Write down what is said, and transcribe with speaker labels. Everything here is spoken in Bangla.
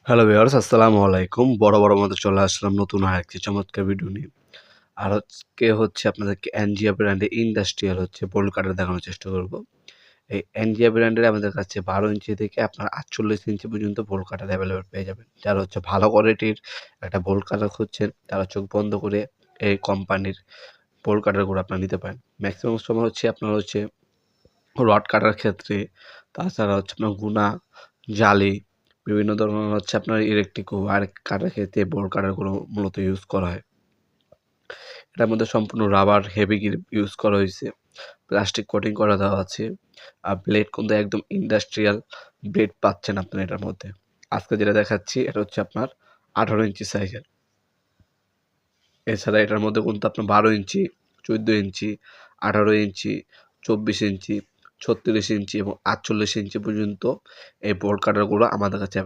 Speaker 1: হ্যালো ভিউয়ার্স, আসসালামু আলাইকুম। বড় মতো চলে আসলাম নতুন আরেকটি চমৎকার ভিডিও নিয়ে। আর হচ্ছে আপনাদেরকে এনজিয়া ব্র্যান্ডের ইন্ডাস্ট্রিয়াল বোল্ট কাটার দেখানোর চেষ্টা করব। এই এনজিয়া ব্র্যান্ডের আমাদের কাছে ১২ ইঞ্চি থেকে আপনার ৪৮ ইঞ্চি পর্যন্ত বোল্ট কাটার এভেলেবল পেয়ে যাবেন। যারা ভালো কোয়ালিটির একটা বোল্ট কাটার খুঁজছেন, তারা চোখ বন্ধ করে এই কোম্পানির বোল্ট কাটারগুলো আপনারা নিতে পারেন। ম্যাক্সিমাম সময় আপনার রড কাটার ক্ষেত্রে, তাছাড়া আপনার গুনা, জালি, বিভিন্ন ধরনের আপনার ইলেকট্রিক ওয়্যার কাটার ক্ষেত্রে বোল্ট কাটারগুলো মূলত ইউজ করা হয়। এটার মধ্যে সম্পূর্ণ রাবার হেভি গ্রিপ ইউজ করা হয়েছে, প্লাস্টিক কোটিং করা দেওয়া আছে। আর ব্লেড কিন্তু একদম ইন্ডাস্ট্রিয়াল ব্লেড পাচ্ছেন আপনার এটার মধ্যে। আজকে যেটা দেখাচ্ছি এটা আপনার 18 ইঞ্চি সাইজের। এছাড়া এটার মধ্যে কিন্তু আপনার 12 ইঞ্চি, 14 ইঞ্চি, 18 ইঞ্চি, 24 ইঞ্চি, 36 ইঞ্চি এবং 48 ইঞ্চি পর্যন্ত এই বোল্ট কাটারগুলো আমাদের কাছে